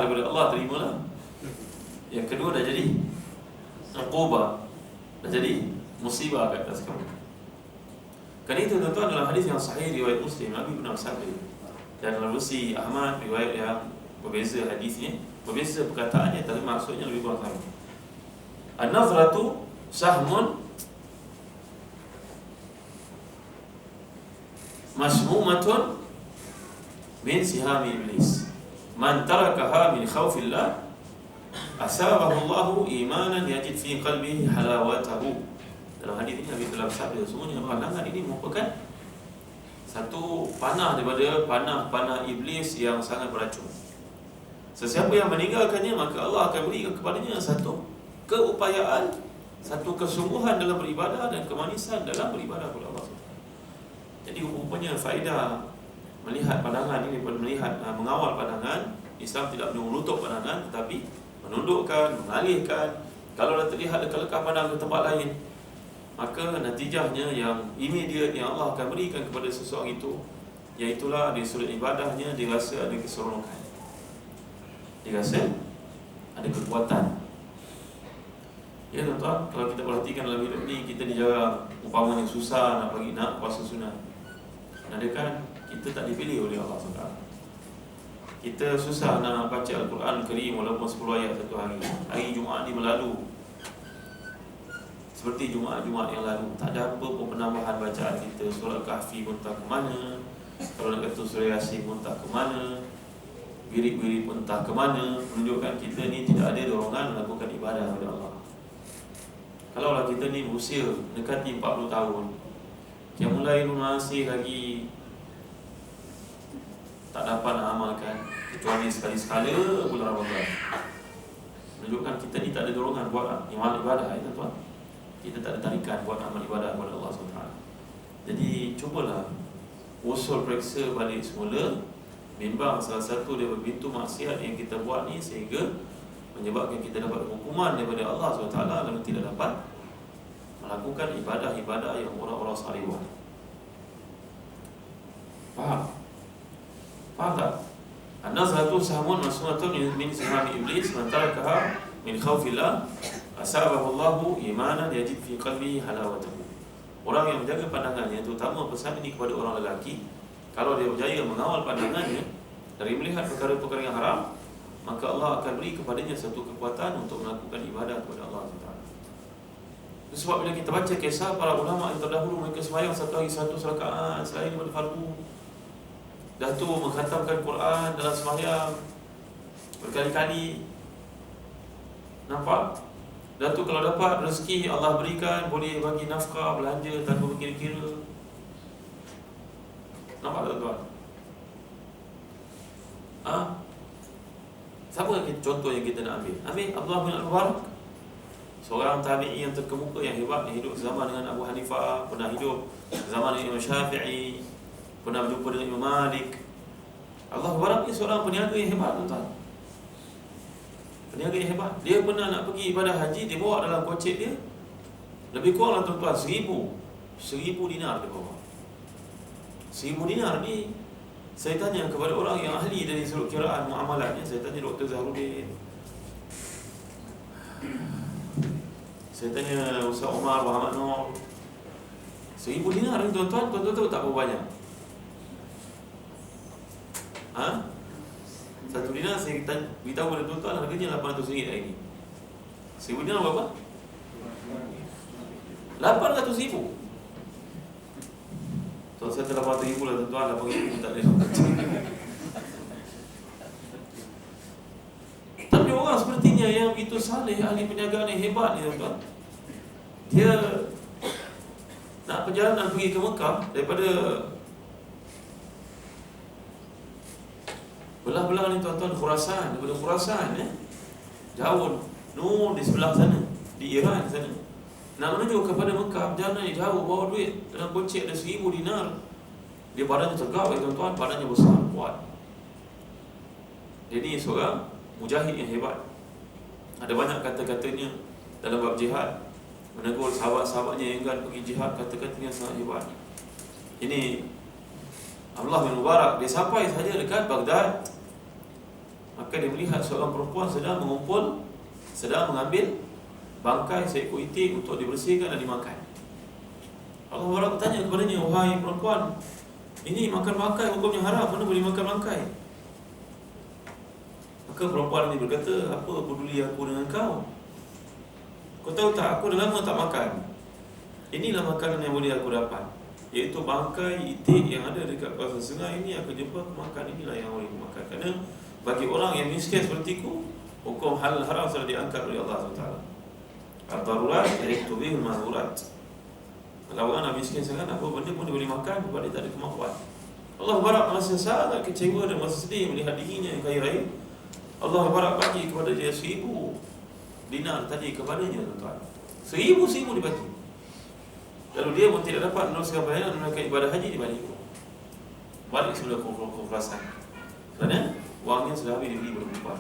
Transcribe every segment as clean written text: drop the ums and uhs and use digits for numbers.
daripada Allah, terimalah. Yang kedua dah jadi uqubah, dah jadi musibah kat atas kamu. Kerana itu tuan-tuan, dalam hadis yang sahih riwayat Muslim, Nabi pernah bersabda, dan dalam versi Ahmad riwayat yang berbeza hadisnya, berbeza perkataannya, tapi maksudnya lebih kurang sama. An-nazratu sahmun masmumatun min sihami iblis. Man tarakaha min khawfillah asabahu Allahu imanan yajid fi qalbihi halawatahu. Dalam hadis ini Nabi telah bersabda, sesungguhnya pandangan ini merupakan satu panah daripada panah-panah iblis yang sangat beracun. Sesiapa yang meninggalkannya, maka Allah akan berikan kepadanya satu keupayaan, satu kesungguhan dalam beribadah dan kemanisan dalam beribadah kepada Allah. Jadi rupanya faedah melihat pandangan ini, melihat mengawal pandangan, Islam tidak menutup pandangan, tetapi menundukkan, mengalihkan. Kalau dah terlihat lekah-lekah pandang ke tempat lain, maka natijahnya yang immediate yang Allah akan berikan kepada seseorang itu, iaitulah di sudut ibadahnya dia rasa ada keseronokan, dia rasa ada kekuatan. Ya tuan-tuan, kalau kita perhatikan dalam hidup ni, kita dijarang umpamanya susah nak puasa sunat. Adakah kita tak dipilih oleh Allah SWT? Kita susah nak baca Al-Quran Karim walaupun 10 ayat satu hari. Hari Jumaat ni berlalu seperti Jumaat-Jumaat yang lalu, tak ada apa pun penambahan bacaan kita. Surah Kahfi pun tak ke mana, kalau nak kata surah Yasin pun tak ke mana, wirid-wirid pun tak ke mana, menunjukkan kita ni tidak ada dorongan melakukan ibadah kepada Allah. Kalaulah kita ni berusia dekati 40 tahun, yang mulai masih lagi tak dapat nak amalkan kecuali sekali-sekala bulan Ramadan, menunjukkan kita ni tak ada dorongan buat amal ibadah, ya tuan. Kita tak ada tarikan buat amal ibadah kepada Allah SWT. Jadi cubalah usul periksa balik semula, bimbang salah satu daripada pintu maksiat yang kita buat ni sehingga menyebabkan kita dapat hukuman daripada Allah SWT, lalu tidak dapat melakukan ibadah-ibadah yang orang-orang salih buat. Faham? Faham tak? An-nazratu sahmun masmumatun min sihami iblis, man tarakaha min khawfillah asabahu Allahu imanan yajid fi qalbihi halawatahu. Orang yang menjaga pandangannya, terutama pesan ini kepada orang lelaki, kalau dia berjaya mengawal pandangannya dari melihat perkara-perkara yang haram, maka Allah akan beri kepadanya satu kekuatan untuk melakukan ibadah kepada Allah SWT. Sebab bila kita baca kisah para ulama yang terdahulu, mereka sembahyang satu hari 100 rakaat selain daripada fardu. Dah tu mengkhatamkan Quran dalam sembahyang berkali-kali. Nampak? Dah tu kalau dapat rezeki Allah berikan, boleh bagi nafkah, belanja tanpa berkira-kira. Nampak tak tuan? Siapa contoh yang kita nak ambil? Ambil Abdullah bin Al-Mubarak, seorang tabi'i yang terkemuka, yang hebat, yang hidup zaman dengan Abu Hanifah, pernah hidup zaman dengan Imam Syafi'i, pernah berjumpa dengan Imam Malik. Allah Mubarak ni seorang peniaga yang hebat, tuan-tuan. Peniaga yang hebat. Dia pernah nak pergi ibadah haji, dia bawa dalam kocek dia lebih kurang lah tuan-tuan 1000 dinar dia bawa. 1000 dinar ni, saya tanya kepada orang yang ahli dari sudut kiraan muamalatnya, saya tanya Dr. Zahrudin, saya tanya Ustaz Omar Muhammad Nur, 1000 dinar ni tuan-tuan, tuan-tuan tahu tak berapa banyak? Satu dinar saya beritahu kepada tuan-tuan, harganya RM800 hari ni. 1000 dinar berapa? 800,000. Tuan saya telah 800,000 lah tuan-tuan, 8,000 tak ada. Tapi orang sepertinya yang begitu saleh, ahli perniagaan yang hebat ni tuan-tuan, dia nak perjalanan pergi ke Mekah daripada belah-belah ni tuan-tuan, Khurasan, daripada Khurasan jauh, di sebelah sana, di Iran sana, nak menuju kepada Mekah, perjalanan jauh, bawa duit dalam kocek ada 1000 dinar. Dia badannya tegap tuan-tuan, badannya besar, kuat. Dia ni seorang mujahid yang hebat. Ada banyak kata-katanya dalam bab jihad, menegur sahabat-sahabatnya yang enggan pergi jihad, kata-katanya sangat hebat. Ini Abdullah bin Mubarak, dia sampai saja dekat Baghdad, maka dia melihat seorang perempuan sedang mengambil bangkai seekor itik untuk dibersihkan dan dimakan. Allah Taala bertanya kepadanya, wahai perempuan, ini makan bangkai hukumnya haram, mana boleh makan bangkai? Maka perempuan ini berkata, apa peduli aku dengan kau? Kau tahu tak, aku dah lama tak makan. Inilah makanan yang boleh aku dapat, iaitu bangkai itik yang ada dekat kawasan sungai ini. Aku jumpa, aku makan, inilah yang boleh aku makan. Kerana bagi orang yang miskin seperti ku, hukum halal haram sudah diangkat oleh Allah SWT. Al-darurat yaktubihul mahdurat. Kalau orang nak miskin sangat, apa benda pun dia boleh makan, sebab dia tak ada kemampuan. Allah Barak merasa sangat kecewa dan merasa sedih melihat dirinya yang kaya raya. Allah Barak bagi kepada dia 1000 dinar tadi kepadanya, tuan-tuan. 1000 dibagi. Lalu dia pun tidak dapat meneruskan bayaran menunaikan ibadah haji di balik. Balik sudah kefrasan. Kerana wangnya sudah habis dibeli pada perempuan.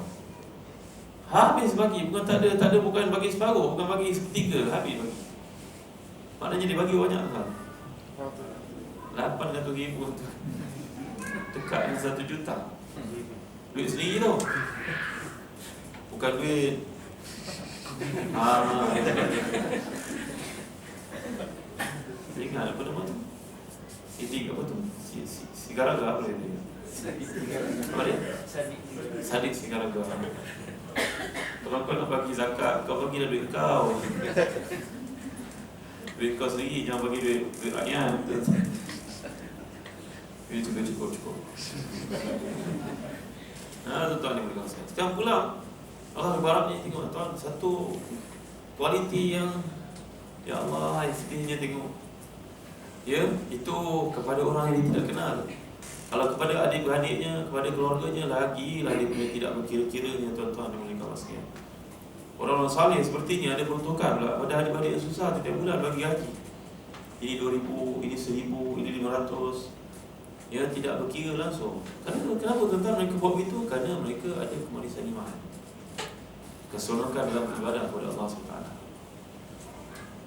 Habis bagi, bukan tak ada, bukan bagi separuh, bukan bagi sepertiga, habis bagi. Maknanya dia bagi banyak kan? 800,000 tu. Dekat dengan 1 juta. Duit sendiri tau. Bukan duit ingat apa nama tu? Itik apa tu? Sigaraga apa dia? Apa dia? Sadik sigaraga. Kalau kau nak bagi zakat, kau bagilah duit kau. Duit kau sendiri, jangan bagi duit rakyat. Duit cukup. Tuan-tuan yang boleh kongsi. Sekarang pula Allah Barak ni tengok tuan, satu kualiti yang ya Allah, sedihnya tengok. Ya, itu kepada orang yang dia tidak kenal. Kalau kepada adik-beradiknya, kepada keluarganya, lagilah dia punya tidak berkira-kiranya, tuan-tuan yang boleh kongsi. Orang-orang saleh sepertinya ada peruntukan pula pada adik-adik yang susah setiap bulan bagi gaji. Ini 2,000, ini 1,000, ini 500. Ya, tidak berkira langsung. Kenapa tuan-tuan mereka buat begitu? Kerana mereka ada kemanisan iman, keseronokan dalam ibadah kepada Allah SWT.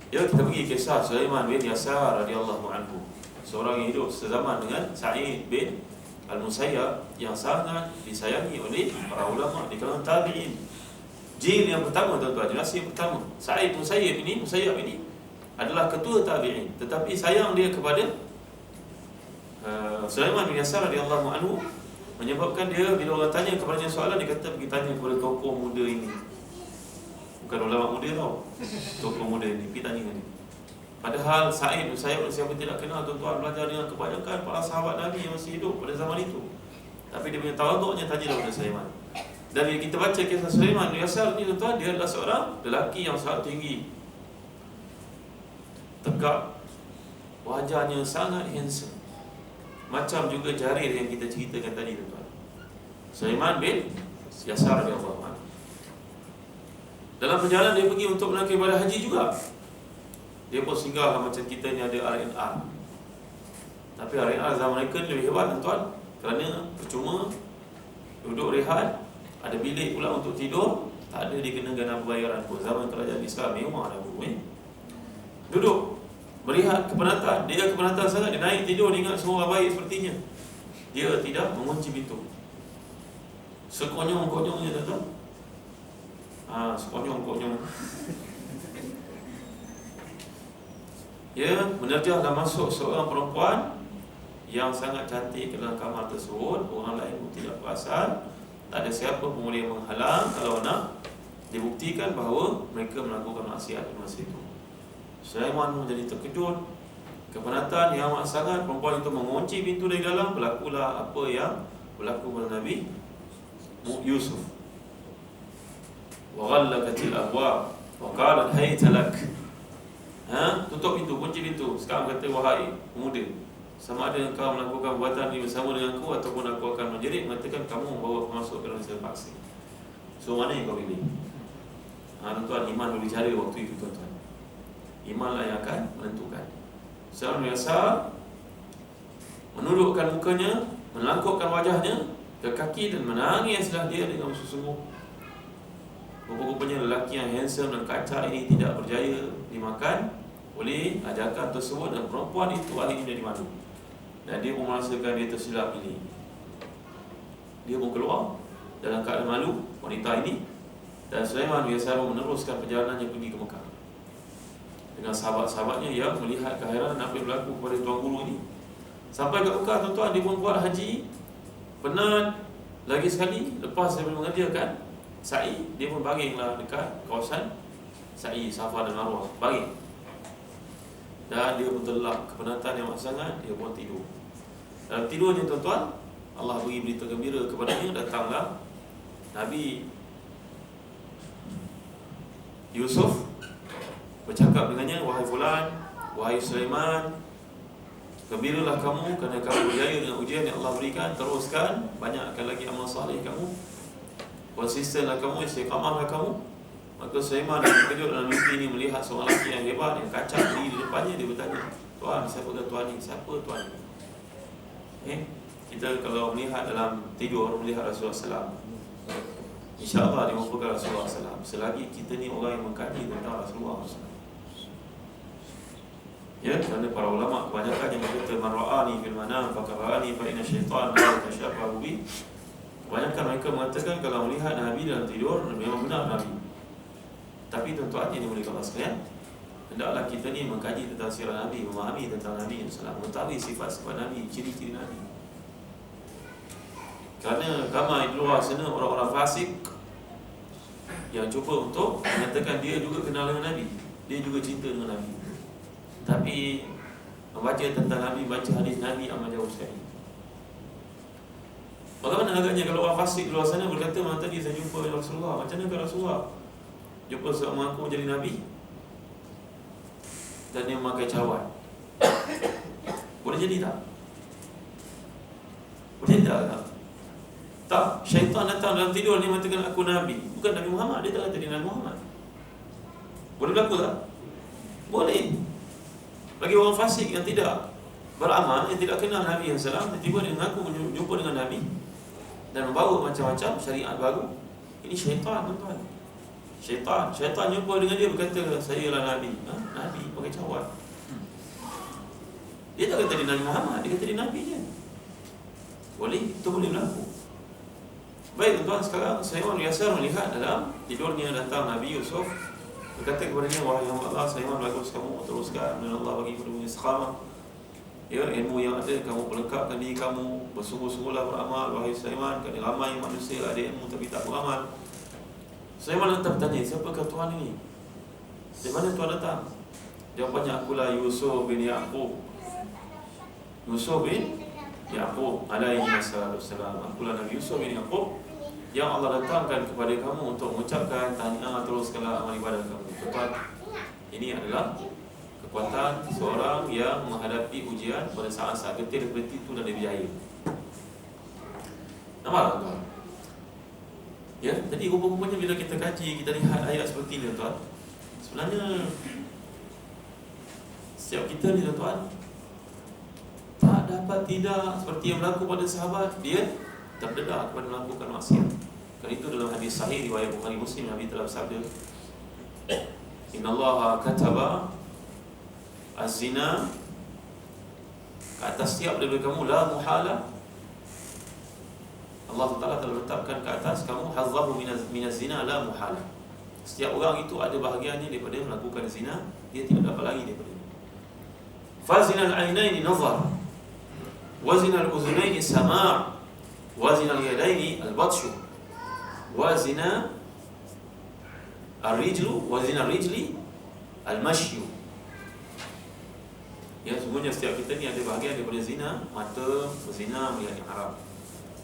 Ya, kita pergi kisah Sulaiman bin Yasar radhiyallahu anhu, seorang yang hidup sezaman dengan Sa'id bin Al-Musayyab, yang sangat disayangi oleh para ulama di kalangan tabi'in. Jil yang pertama, tuan-tuan, generasi yang pertama. Sa'id Musayyab ini adalah ketua tabi'in, tetapi sayang dia kepada Sulaiman bin Yasar radhiyallahu anhu, menyebabkan dia bila orang tanya kepadanya soalan, dia kata pergi tanya kepada tokoh muda ini. Bukan ulama muda tau, tokoh muda ini, pergi tanya dia. Padahal Sa'id bin Musayyab, siapa tidak kenal, tuan-tuan, belajar dengan kebanyakan para sahabat Nabi yang masih hidup pada zaman itu. Tapi dia punya tawaduknya tanya kepada Sulaiman. Dan bila kita baca kisah Sulaiman bin Yasar ni, tuan-tuan, dia adalah seorang lelaki yang sangat tinggi, tegak, wajahnya sangat handsome, macam juga Jarir yang kita ceritakan tadi, tuan-tuan. Sulaiman bin Yasar radhiyallahu anhu. Dalam perjalanan dia pergi untuk menunaikan ibadah haji juga. Dia pun singgah macam kita ni ada R&R. Tapi R&R zaman mereka lebih hebat, tuan-tuan, kerana percuma duduk rehat, ada bilik pula untuk tidur, tak ada dikenakan apa bayaran pun. Zaman kerajaan Islam memang ada buku duduk berehat, kepenatan. Dia kepenatan sangat, dia naik tidur, dia ingat semua baik sepertinya. Dia tidak mengunci pintu. Sekonyong-konyongnya, tuan-tuan. Sekonyong-konyong. Ya, menerjah dan masuk seorang perempuan yang sangat cantik ke dalam kamar tersebut. Orang lain pun tidak perasan. Tak ada siapa pun boleh menghalang kalau nak dibuktikan bahawa mereka melakukan maksiat di masa itu. Sulaiman menjadi terkejut, kepenatan yang amat sangat. Perempuan itu mengunci pintu dari dalam. Berlakulah apa yang berlaku pada Nabi Yusuf. Wa ghallaqatil abwab wa qalat hayta lak. Tutup pintu, kunci pintu. Sekarang kata, wahai pemuda, sama ada kau melakukan perbuatan ini bersama denganku ataupun aku akan menjerit mengatakan kamu membawa aku masuk ke dalam sel paksa. So mana yang kau pilih? Tuan-tuan, iman berbicara waktu itu, tuan-tuan. Imanlah yang akan menentukan. Sulaiman biasa menundukkan mukanya, melangkupkan wajahnya ke kaki dan menangislah dia dengan sungguh-sungguh. Rupa-rupanya lelaki yang handsome dan kacak ini tidak berjaya dimakan oleh ajakan tersebut, dan perempuan itu akhirnya menjadi malu. Dan dia pun merasakan dia tersilap ini. Dia pun keluar dalam keadaan malu, wanita ini. Dan Sulaiman biasa meneruskan perjalanannya pergi ke Mekah dengan sahabat-sahabatnya yang melihat keheranan apa yang berlaku kepada tuan guru ini. Sampai ke Mekah, tuan-tuan, dia pun buat haji, penat. Lagi sekali, lepas dia mengerjakan sa'i, dia pun baringlah dekat kawasan sa'i, Safa dan Marwah, baring. Dan dia pun terlelap, kepenatan yang amat sangat, dia pun tidur. Dalam tidurnya, tuan-tuan, Allah beri berita gembira kepadanya. Datanglah Nabi Yusuf bercakap dengannya, wahai fulan, wahai Sulaiman, gembiralah kamu kerana kamu berjaya dengan ujian yang Allah berikan. Teruskan, banyakkan lagi amal saleh kamu, konsistenlah kamu, istiqamahlah kamu. Maka Sulaiman terkejut dalam mimpi ini melihat seorang lelaki yang hebat yang kacak berdiri di depannya. Dia bertanya, Tuan, siapakah Tuan ni? Siapa Tuan ni? Kita kalau melihat dalam tidur, melihat Rasulullah SAW, InsyaAllah dia merupakan Rasulullah SAW. Selagi kita ni orang yang mengkaji tentang Rasulullah SAW. Ya, kerana para ulama kebanyakan yang berkata man ra'ani fil manam faqad ra'ani fa inna syaitan la tashabbahu bi. Kebanyakan mereka mengatakan kalau melihat Nabi dalam tidur memang benar Nabi. Tapi tuan-tuan yang dimuliakan Allah sekalian, hendaklah kita ni mengkaji tentang sirah Nabi, memahami tentang Nabi SAW, mengetahui sifat-sifat Nabi, ciri-ciri Nabi. Kerana ramai di luar sana orang-orang fasik yang cuba untuk menyatakan dia juga kenal dengan Nabi, dia juga cinta dengan Nabi, tapi membaca tentang Nabi, baca hadis Nabi amat jauh sekali. Bagaimana agaknya kalau orang fasik di luar sana berkata, mana tadi saya jumpa Rasulullah, macam mana kalau Rasulullah jumpa seorang mengaku jadi Nabi dan dia memakai cawan, boleh jadi tak? Boleh tak? Tak, syaitan datang dalam tidur ni mengatakan aku Nabi, bukan Nabi Muhammad. Dia tak kata dia Nabi Muhammad. Boleh berlaku tak? Boleh. Bagi orang fasik yang tidak beramal, yang tidak kenal Nabi SAW, tiba-tiba dia mengaku jumpa dengan Nabi dan membawa macam-macam syariat baru. Ini syaitan, tuan-tuan. Syaitan jumpa dengan dia berkata, saya lah Nabi. Nabi pakai cawan. Dia tak kata dia Nabi Muhammad, dia kata dia Nabi je. Boleh, itu boleh berlaku. Baik tuan-tuan, sekarang saya biasa melihat dalam tidurnya datang Nabi Yusuf, berkata kepadanya, wahai hamba Allah, saya bagus kamu teruskan dan Allah bagi kepada istiqamah. Ya, ilmu yang ada kamu pelengkapkan diri kamu, bersungguh-sungguhlah beramal wahai Sulaiman, kerana ramai manusia ada ilmu tapi tak beramal. Sulaiman tetap bertanya, siapakah Tuhan ini? Dari mana Tuhan datang? Jawapannya, akulah Yusuf bin Ya'qub. Yusuf bin Ya'qub alaihi wassalam. Akulah Nabi Yusuf bin Ya'qub yang Allah datangkan kepada kamu untuk mengucapkan tahniah, teruskanlah amal ibadah kamu. Tuan, ini adalah kekuatan seorang yang menghadapi ujian pada saat-saat getir seperti itu dan dia berjaya. Nampak tuan? Ya, jadi rupa-rupanya bila kita kaji, kita lihat ayat seperti ini tuan. Sebenarnya setiap kita ni tuan, tak dapat tidak seperti yang berlaku pada sahabat, dia terdedah kepada melakukan maksiat. Kerana itu dalam hadis sahih riwayat Bukhari Muslim, Nabi telah bersabda, Innallaha kataba az-zina, ke atas setiap daripada kamu la muhala. Allah Ta'ala telah letakkan ke atas kamu hazzahu minaz zina la muhala. Setiap orang itu ada bahagiannya daripada melakukan zina, dia tidak dapat lari daripada itu. Fa zinal ainaini nazar, wa zinal uzunaini sama', wa zinal yadaini al-batshu, wa zina ar-rijlu, wa zina ar-rijli al-mashyu. Ya, semuanya setiap kita ni ada bahagian daripada zina. Mata berzina melihat yang haram,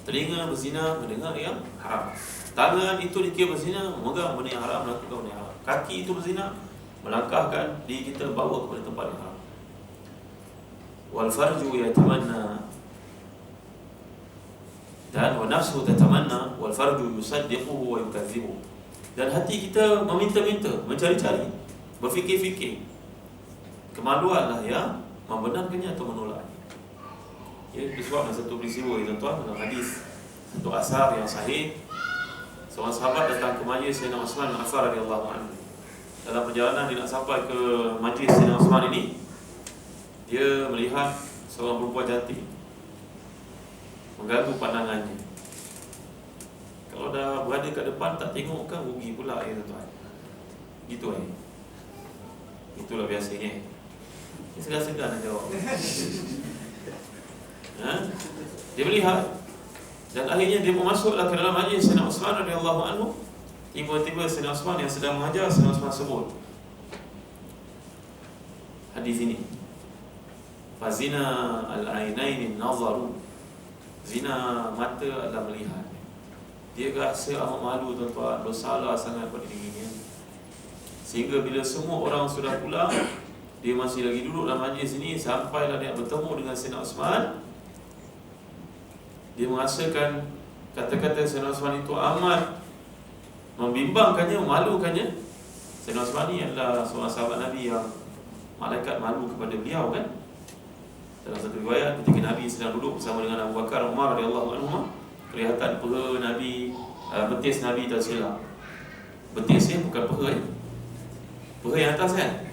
telinga berzina mendengar yang haram, tangan itu dikira berzina memegang benda yang haram, melakukan benda yang haram, kaki itu berzina melangkahkan diri kita bawa kepada tempat yang haram. Wal farju yatamanna, dan wa nafsu tatamanna wal farju yusaddiquhu wa yukadzibuhu. Dan hati kita meminta-minta, mencari-cari, berfikir-fikir. Kemaluanlah yang membenarkannya atau menolaknya. Ya, disebabkan satu peristiwa tuan-tuan dalam hadis, satu asar yang sahih. Seorang sahabat datang ke majlis Sayyidina Uthman bin Affan radhiyallahu anhu. Dalam perjalanan dia nak sampai ke majlis Sayyidina Uthman ini, dia melihat seorang perempuan cantik mengganggu pandangannya. Kalau dah berada kat depan tak tengok kan rugi pula ya tuan. Gitu itulah biasanya. Ini segan-segan nak jawab. Dia melihat dan akhirnya dia masuklah ke dalam majlis Sayyidina Uthman radhiyallahu anhu. Tiba-tiba Sayyidina Uthman yang sedang mengajar, Sayyidina Uthman sebut hadis ini. Fazina al-ainaini nazaru. Zina mata adalah melihat. Dia rasa amat malu tuan-tuan, bersalah sangat pada dirinya. Sehingga bila semua orang sudah pulang, dia masih lagi duduk dalam majlis ini. Sampailah dia bertemu dengan Sayyidina Uthman. Dia merasakan kata-kata Sayyidina Uthman itu amat membimbangkannya, memalukannya. Sayyidina Uthman ni adalah seorang sahabat Nabi yang malaikat malu kepada beliau kan. Dalam satu riwayat ketika Nabi sedang duduk bersama dengan Abu Bakar, Umar radhiyallahu anhu, kelihatan peha Nabi, betis Nabi tersilap. Betis bukan peha peha yang atas kan,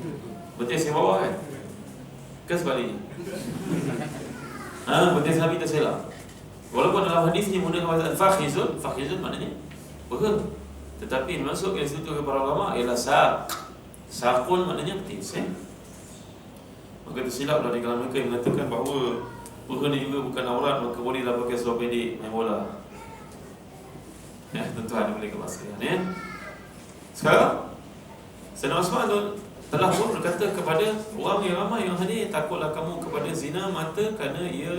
betis yang bawah kan, ke sebaliknya. Betis Nabi tersilap. Walaupun dalam hadis ni menggunakan kata fakhizun, fakhizun maknanya peha, tetapi masuk yang disebut para ulama ialah saqun maknanya betis Maka tersilaplah di kalangan mereka yang mengatakan bahawa peha ni juga bukan aurat, maka bolehlah pakai seluar pendek main bola. Tentu ada boleh kebasaian Sekarang Sayyidina Uthman telah pun berkata kepada orang yang ramai yang hadir, takutlah kamu kepada zina mata kerana ia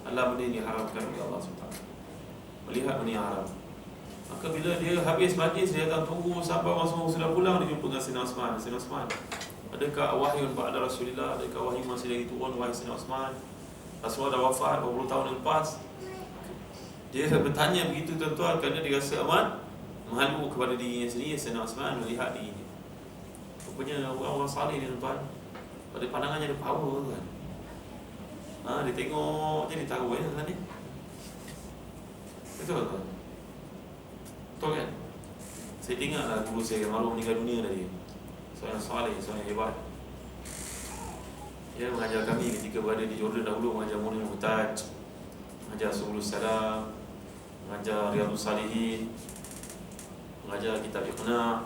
adalah benda yang diharamkan oleh Allah SWT. Melihat benda yang haram. Maka bila dia habis majlis, dia datang tunggu sampai orang semua sudah pulang, dia jumpa dengan Sayyidina Uthman. Sayyidina Uthman, adakah wahyu ba'da Rasulullah? Adakah wahyu masih lagi turun wahai Sayyidina Uthman? Rasulullah dah wafat 20 tahun lepas. Dia bertanya begitu tuan-tuan kerana dia rasa amat malu kepada dirinya sendiri. Sayyidina Uthman melihat dirinya. Rupanya orang-orang salih ni tuan-tuan, pada pandangannya ada power kan. Dia tengok je dia tahu tuan ni. Betul tuan? Betul kan? Saya dengarlah guru saya yang malu meninggal dunia tadi. Seorang salih, seorang hebat. Dia mengajar kami ketika berada di Jordan dahulu, mengajar Munir Muhtaj, mengajar Subulus Salam, mengajar Riyadhus Salihin, mengajar kitab Iqna',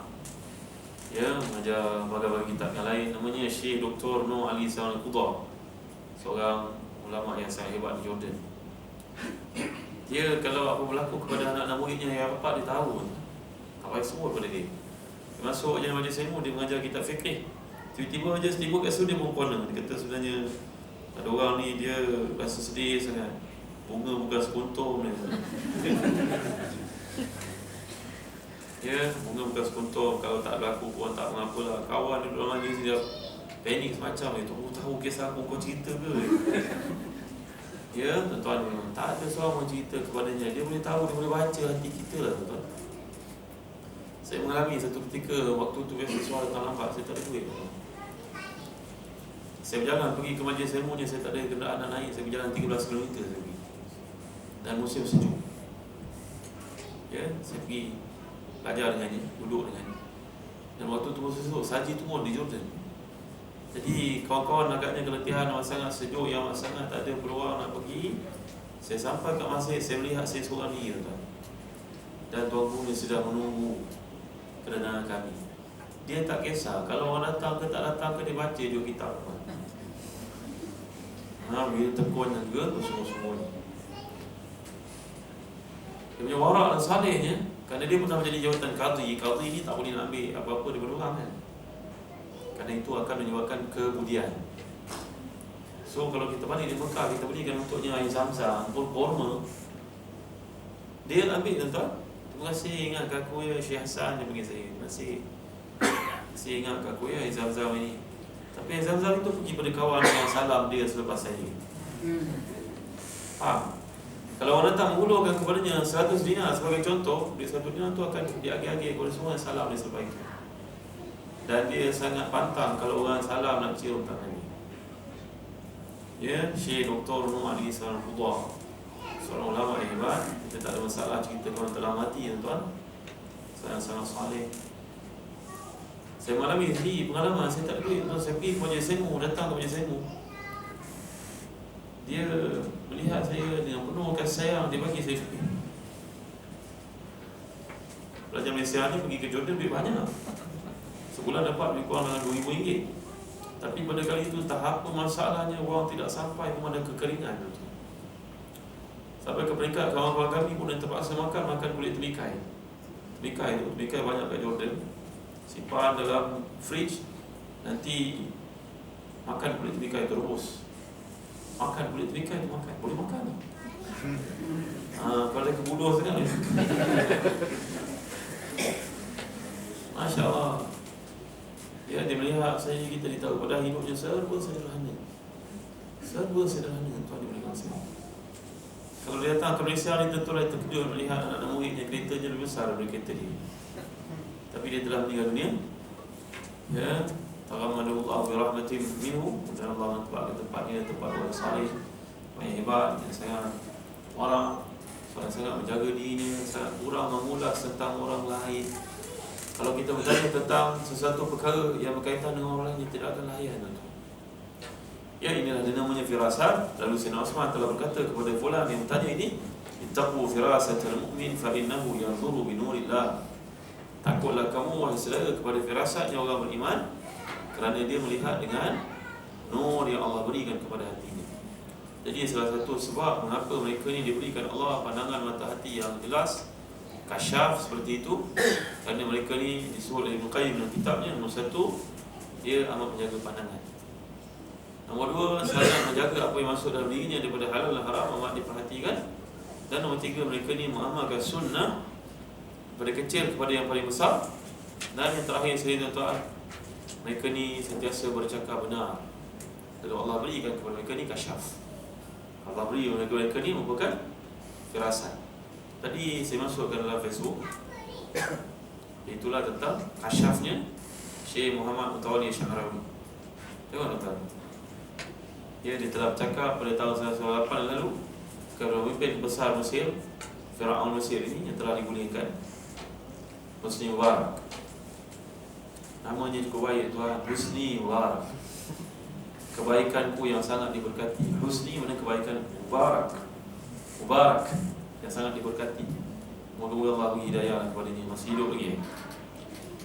mengajar berbagai kitab yang lain. Namanya Syekh Dr. Nur Ali Sawan Al-Qudha, seorang ulama yang sangat hebat di Jordan. Dia kalau apa berlaku kepada anak-anak muridnya yang rapat, dia tahu. Tak payah sebut pada dia. Dia masuk je majlis ilmu, dia mengajar kitab fiqh. Tiba-tiba je setimbul kat situ dia berkona. Dia kata sebenarnya ada orang ni dia rasa sedih sangat. Bunga bukan sekuntum ni. Bunga bukan sekuntum. Kalau tak berlaku pun tak mengapalah. Kawan duduk dalam majlis dia panik semacam ni. Tahu kisah aku, kau cerita ke? Tuan-tuan, tak ada seorang yang cerita kepadanya. Dia boleh tahu, dia boleh baca hati kita lah tuan-tuan. Saya mengalami satu ketika waktu tu biasa suara tak lambat, saya tak ada duit. Saya berjalan pergi ke majlis ilmu ni, saya tak ada kenderaan nak naik. Saya berjalan 13 km saya pergi. Dan musim sejuk. Saya pergi belajar dengannya, duduk dengannya. Dan waktu tu musim sejuk, salji turun di Jordan. Jadi kawan-kawan agaknya keletihan, amat sangat sejuk, yang amat sangat tak ada peluang nak pergi. Saya sampai kat masjid, saya melihat saya seorang diri tuan. Dan tuan guru ni sudah menunggu kedatangan kami. Dia tak kisah kalau orang datang ke tak datang ke, dia baca je kitab tuan. Bila tekun juga tu semua-semua ni. Dia punya warak dan salihnya, kerana dia pernah menjadi jawatan qadhi. Qadhi ni tak boleh nak ambil apa-apa daripada orang kan. Kerana itu akan menyebabkan kebudian. So kalau kita balik di Mekah, kita belikan untuknya air Zam-Zam pun kurma, dia ambil tuan-tuan. Terima kasih ingatkan aku ya Syekh Hassan, dia panggil saya. Terima kasih ingatkan aku ya air Zam-Zam ini. Tapi air Zam-Zam itu pergi pada kawan yang salam dia selepas saya. Kalau orang datang menghulurkan kepadanya 100 dinar sebagai contoh, duit 100 dinar tu akan diagih-agih kepada semua yang salam dia selepas itu. Dan dia sangat pantang kalau orang salam nak cium tangan dia. Syekh Dr. Nur Ali Sawan Al-Qudha, seorang ulama yang hebat. Kita tak ada masalah cerita orang telah mati tuan-tuan. Sangat-sangat saleh. Saya mengalami sendiri pengalaman, saya tak ada duit. Saya pergi ke majlis ilmu, datang ke majlis ilmu. Dia melihat saya dengan penuh kasih sayang, dia bagi saya fikir. pelajar Malaysia ni pergi ke Jordan duit banyak. Sebulan dapat lebih kurang dengan RM2,000. Tapi pada kali itu tahap masalahnya wang tidak sampai kepada kekeringan. Sampai ke peringkat kawan-kawan kami pun yang terpaksa makan kulit temikai. Temikai banyak kat Jordan. Simpan dalam fridge, nanti makan kulit temikai itu rebus. Makan kulit temikai itu makan, boleh makan. Kalau dia kebuduh sangat. Masya Allah. Ya, dia melihat saya, kita ditahu pada hidupnya serba sederhana. Tuan diberikan saya. Kalau dia datang ke Malaysia ni, tentulah terkejut melihat anak-anak muridnya, keretanya lebih besar daripada kereta dia. Tapi dia telah meninggal dunia. Ya, taghammadahullahu bi rahmatin minhu, dan Allah menempatkan tempatnya tempat orang saleh, yang hebat, yang sangat orang, sangat menjaga dirinya, sangat kurang mengulas tentang orang lain. Kalau kita bertanya tentang sesuatu perkara yang berkaitan dengan orang lain, dia tidak akan layan. Ya, inilah dia namanya firasat. Lalu Sayyidina Osman telah berkata kepada fulan yang bertanya ini, ittaqu firasatal mu'min fa innahu yanzuru bi nurillah. Takutlah kamu wahai saudara kepada firasatnya orang beriman, kerana dia melihat dengan nur yang Allah berikan kepada hatinya. Jadi salah satu sebab mengapa mereka ni diberikan Allah pandangan mata hati yang jelas, kasyaf seperti itu, kerana mereka ni disebut oleh Ibnu Qayyim dalam kitabnya, nombor satu, dia amat menjaga pandangan. Nombor dua, sangat menjaga apa yang masuk dalam dirinya daripada halal dan haram, amat diperhatikan. Dan nombor tiga, mereka ni mengamalkan sunnah pada kecil kepada yang paling besar. Dan yang terakhir sekali tuan-tuan, mereka ni sentiasa bercakap benar. Lalu Allah berikan kepada mereka ni kasyaf. Allah beri kepada mereka ni merupakan firasat. Tadi saya masukkan dalam Facebook, itulah tentang kasyafnya Syekh Muhammad Mutawalli Syahrawi. Tengok tuan-tuan. Dia telah bercakap pada tahun 1998 lalu kepada pemimpin besar Mesir, Firaun Mesir ini yang telah digulingkan, Husni Mubarak. Namanya cukup baik tuan, Husni Mubarak. Kebaikanku yang sangat diberkati. Husni mana kebaikan, Mubarak yang sangat diberkati. Moga-moga Allah beri hidayah kepadanya, masih hidup lagi.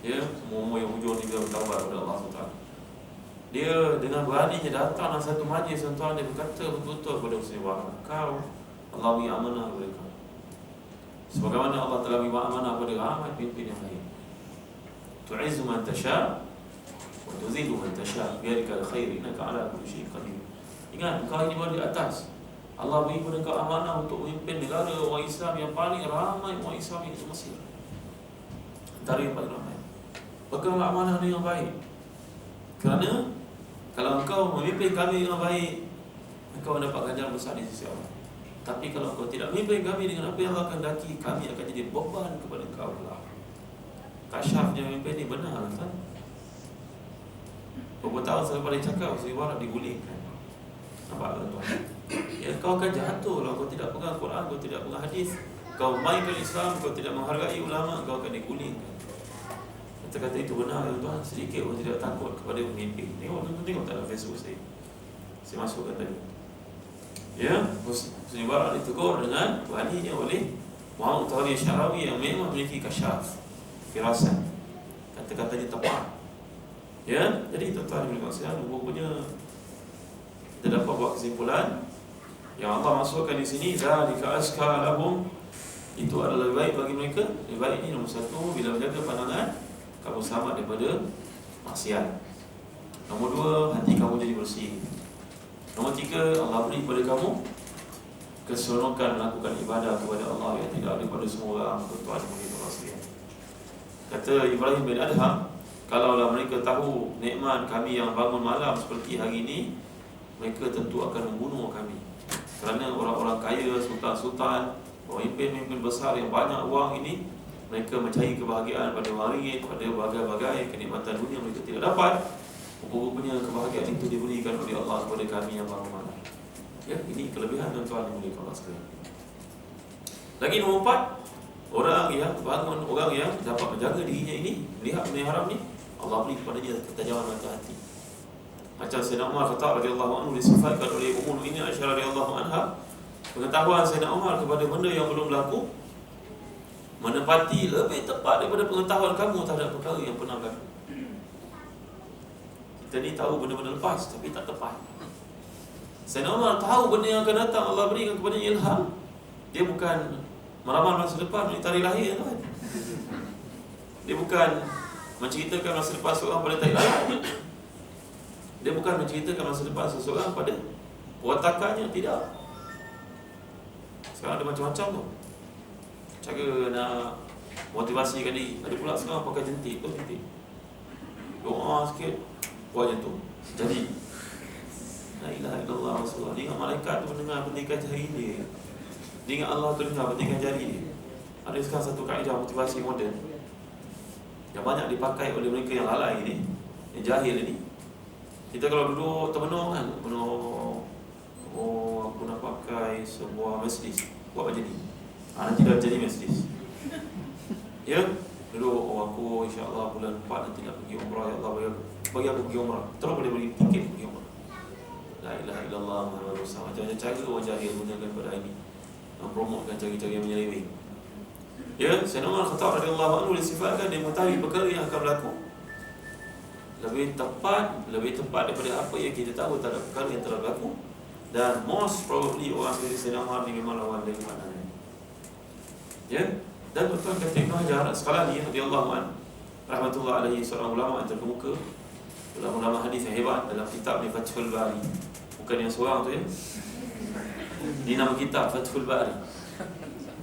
Ya, semua yang hujung ni dia bertaubat kepada Allah SWT. Dia dengan beraninya datang dalam satu majlis, tuan-tuan, dia berkata betul-betul kepada Husni Mubarak, kau Allah beri amanah kepada kau, sebagaimana Allah telah beri amanah kepada ramai pemimpin yang lain. Tu'izzu man tasha' wa tuzillu man tasha' biadika al-khair innaka 'ala kulli syai'in qadir. Ingat, kau ini baru di atas. Allah beri kepada kau amanah untuk memimpin negara orang Islam yang paling ramai orang Islam di Mesir, antara yang paling ramai. Peganglah amanah dengan baik, kerana kalau engkau memimpin kami dengan baik, engkau mendapat ganjaran besar di sisi Allah. Tapi kalau engkau tidak memimpin kami dengan apa yang Allah kehendaki, kami akan jadi beban kepada engkau pula. Kasyafnya memimpin ni benar kan? Beberapa tahun selepas dia cakap, Husni Mubarak digulingkan. Nampak tuan-tuan? Ya, kau akan jatuh kalau kau tidak pegang Quran, kau tidak pegang hadis, kau mainkan Islam, kau tidak menghargai ulama, kau akan digulingkan. Kata-kata itu benar tuan-tuan, sedikit pun tidak takut kepada pemimpin. Tengok tak dalam Facebook saya masukkan tadi. Ya, Husni Mubarak ditegur dengan beraninya oleh Muhammad Mutawalli Syahrawi yang memang memiliki kasyaf, firasat. Kata-katanya tepat. Ya, jadi tuan-tuan boleh maksudnya rupanya kita dapat buat kesimpulan yang Allah masukkan di sini, zalika azka lahum, itu adalah lebih baik bagi mereka. Lebih baik ini nombor satu, bila menjaga pandangan, kamu selamat daripada maksiat. Nombor dua, hati kamu jadi bersih. Nombor tiga, Allah beri kepada kamu keseronokan melakukan ibadah kepada Allah yang tidak ada pada semua orang. Tuan-tuan yang Allah sekalian, kata Ibrahim bin Adham, kalaulah mereka tahu nikmat kami yang bangun malam seperti hari ini, mereka tentu akan membunuh kami. Kerana orang-orang kaya, sultan-sultan, pemimpin-pemimpin besar yang banyak wang ini, mereka mencari kebahagiaan pada waringin, pada bagai-bagai kenikmatan dunia mereka tidak dapat. Rupanya kebahagiaan itu diberikan oleh Allah kepada kami yang bangun malam. Ya, ini kelebihan tuan-tuan yang mulia Allah sekalian. Lagi nombor 4, orang yang bangun, orang yang dapat menjaga dirinya ini, melihat benda haram ni, Allah beri kepadanya ketajaman mata hati. Macam Sayyidina Umar Khattab radhiyallahu anhu disifatkan oleh Ummul Mukminin Aisyah radhiyallahu anha, pengetahuan Sayyidina Umar kepada benda yang belum berlaku menepati lebih tepat daripada pengetahuan kamu terhadap perkara yang pernah berlaku. Kita ni tahu benda-benda lepas tapi tak tepat. Sayyidina Umar tahu benda yang akan datang, Allah berikan kepadanya ilham. Dia bukan meramal masa depan dari tarikh lahir kan. Dia bukan menceritakan masa depan seorang pada tarikh lahir. Dia bukan menceritakan masa depan seseorang pada perwatakannya, tidak. Sekarang ada macam-macam tu cara nak motivasikan diri. Ada pula sekarang pakai jentik tu, jentik doa sikit buat macam tu jadi. La ilaha illallah Rasulullah. Dia ingat malaikat tu mendengar petikan jari dia. Dia ingat Allah tu dengar petikan jari dia. Ada sekarang satu kaedah motivasi moden yang banyak dipakai oleh mereka yang lalai ni, yang jahil ni. Kita kalau duduk termenung kan, menung, oh aku nak pakai sebuah Mercedes, buat macam ni. Nanti dah jadi Mercedes. Ya, duduk, oh aku insya-Allah bulan 4 nanti nak pergi umrah, ya Allah bagi aku pergi umrah. Terus boleh beli tiket pergi umrah. La ilaha illallah Muhammadur Rasulullah. Macam cara orang jahil gunakan pada ini, mempromotkan cara-cara yang menyeleweng. Ya, Sayyidina Umar Khattab radhiyallahu anhu disifatkan dia mengetahui perkara yang akan berlaku lebih tepat daripada apa yang kita tahu terhadap perkara yang telah berlaku. Dan most probably orang seperti Sayyidina Umar ni memang lawan dari mana. Ya, dan tuan kata Ibn Hajar Asqalani radhiyallahu anhu rahmatullah alaihi, seorang ulama yang terkemuka, ulama hadis yang hebat, dalam kitab ni Fathul Bari. Bukan yang seorang tu ya. Di nama kitab Fathul Bari.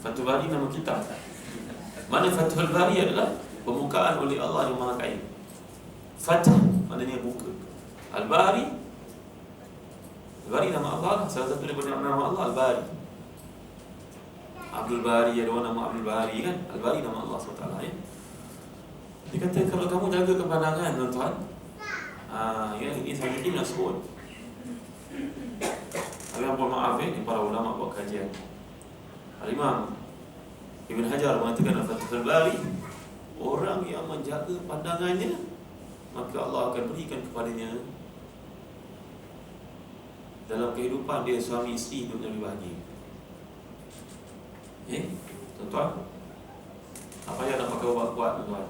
Fathul Bari nama kitab. Mana Fathul Bari adalah pembukaan oleh Allah yang Maha Kaya. Fath maknanya buka. Al-Bari, Al-Bari nama Allah, salah satu daripada nama Allah Al-Bari. Abdul Bari, ada orang nama Abdul Bari kan. Al-Bari nama Allah SWT ya. Dia kata kalau kamu jaga kepandangan tuan-tuan, ya ini saya tim nak sebut. Tapi mohon maaf ni para ulama buat kajian. Al-Imam Ibn Hajar mengatakan dalam Fathul Bari, orang yang menjaga pandangannya maka Allah akan berikan kepadanya dalam kehidupan dia suami isteri hidupnya lebih bahagia. Tuan-tuan, apa yang nak pakai ubat kuat tuan-tuan?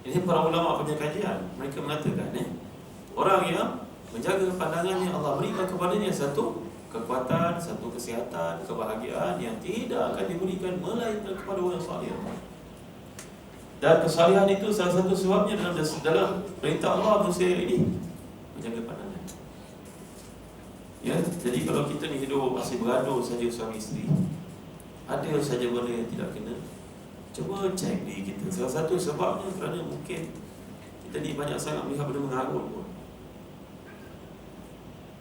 Ini para ulama punya kajian. Mereka mengatakan orang yang menjaga pandangannya Allah berikan kepadanya satu kekuatan, satu kesihatan, kebahagiaan yang tidak akan diberikan melainkan kepada orang salih. Dan kesalihan itu salah satu sebabnya dalam perintah Allah manusia ini menjaga pandangan. Ya, jadi kalau kita ni hidup masih bergaduh saja suami isteri, ada saja benda yang tidak kena, cuba cek diri kita. Salah satu sebabnya kerana mungkin kita ni banyak sangat melihat benda mengarut pun.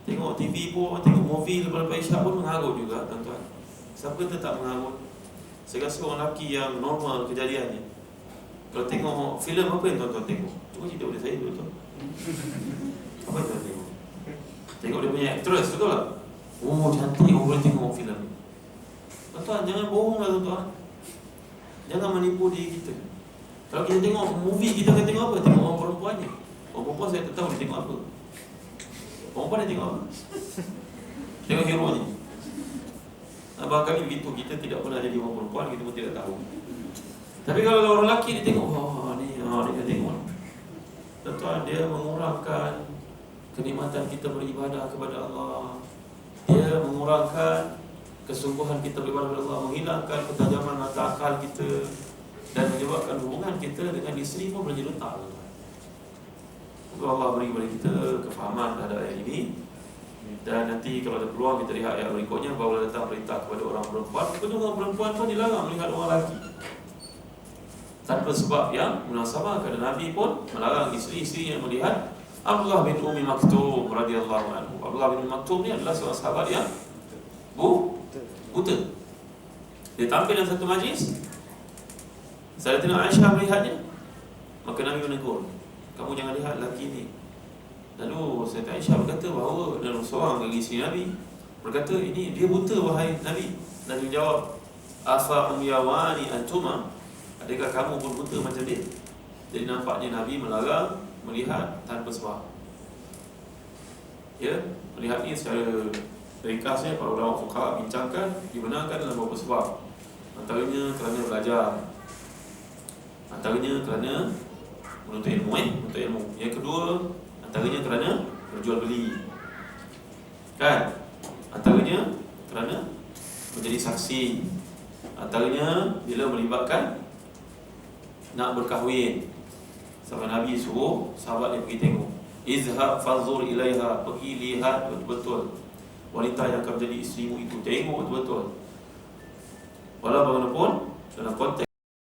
Tengok TV pun, tengok movie lepas-lepas Isyak pun mengarut juga tuan-tuan. Siapa kata tak mengarut? Saya rasa orang lelaki yang normal kejadiannya, kalau tengok filem apa yang tuan-tuan tengok? Cuba cerita pada saya dulu tuan. Apa yang tuan tengok? Tengok dia punya actress, betul tak? Oh cantik, orang boleh tengok filem ni. Tuan-tuan jangan bohong lah tuan-tuan. Jangan menipu diri kita. Kalau kita tengok movie, kita akan tengok apa? Tengok orang perempuannya. Orang perempuan saya tak tahu dia tengok apa. Perempuan dia tengok apa? Tengok hero ni. Abang kami begitu, kita tidak pernah jadi orang perempuan, kita pun tidak tahu. Tapi kalau orang lelaki dia tengok, dia tengok. Tuan-tuan, dia mengurangkan kenikmatan kita beribadah kepada Allah. Dia mengurangkan kesungguhan kita beribadah kepada Allah, menghilangkan ketajaman mata akal kita, dan menyebabkan hubungan kita dengan isteri pun menjadi retak. Semoga Allah beri kepada kita kefahaman terhadap ayat ini. Dan nanti kalau ada peluang kita lihat ayat berikutnya, bahawa datang perintah kepada orang perempuan. Kepada orang perempuan pun dilarang melihat orang lelaki tanpa sebab yang munasabah. Kerana Nabi pun melarang isteri-isteri yang melihat. Abdullah bin Ummi Maktum radhiyallahu anhu. Abdullah bin Ummi Maktum ni adalah seorang sahabat yang buta. Dia tampil dalam satu majlis, Sayyidatina Aisyah melihatnya, maka Nabi menegur, kamu jangan lihat lelaki ni. Lalu Sayyidatina Aisyah berkata bahawa dalam seorang dari isteri Nabi berkata, ini dia buta wahai Nabi. Nabi menjawab, afa umyawani antuma, adakah kamu pun buta macam dia? Jadi nampaknya Nabi melarang melihat tanpa sebab. Ya, melihat ni secara Ringkasnya para ulama fuqaha bincangkan dibenarkan dalam beberapa sebab. Antaranya kerana belajar, antaranya kerana menuntut ilmu. Yang kedua, antaranya kerana berjual beli, kan? Antaranya kerana menjadi saksi, antaranya bila melibatkan nak berkahwin. Sampai Nabi suruh sahabat dia pergi tengok, izhab fanzur ilaiha, pergi lihat betul-betul wanita yang akan menjadi isterimu itu, tengok betul-betul. Walau bagaimanapun dalam konteks